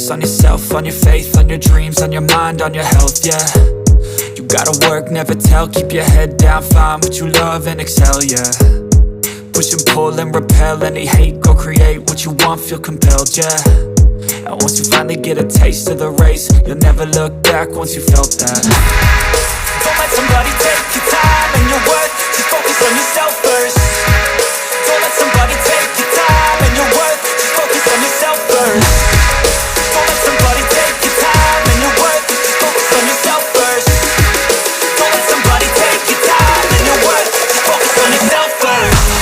focus on yourself, on your faith, on your dreams, on your mind, on your health, yeah. You gotta work, never tell, keep your head down, find what you love and excel, yeah. Push and pull and repel any hate, go create what you want, feel compelled, yeah. And once you finally get a taste of the race, you'll never look back once you felt that. Don't let somebody take your time and your worth, just focus on yourself first. Don't let somebody take your time and your worth, just focus on yourself first. Don't let somebody take your time and your worth, just focus on yourself first. Don't let somebody take your time and your worth, just focus on yourself first.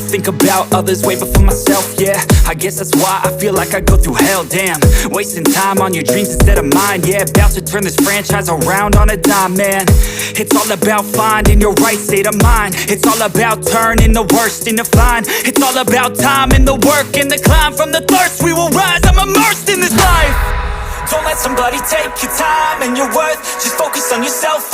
Think about others way before myself, yeah. I guess that's why I feel like I go through hell, damn. Wasting time on your dreams instead of mine, yeah. About to turn this franchise around on a dime, man. It's all about finding your right state of mind. It's all about turning the worst into fine. It's all about time and the work and the climb. From the thirst we will rise, I'm immersed in this life. Don't let somebody take your time and your worth, just focus on yourself first.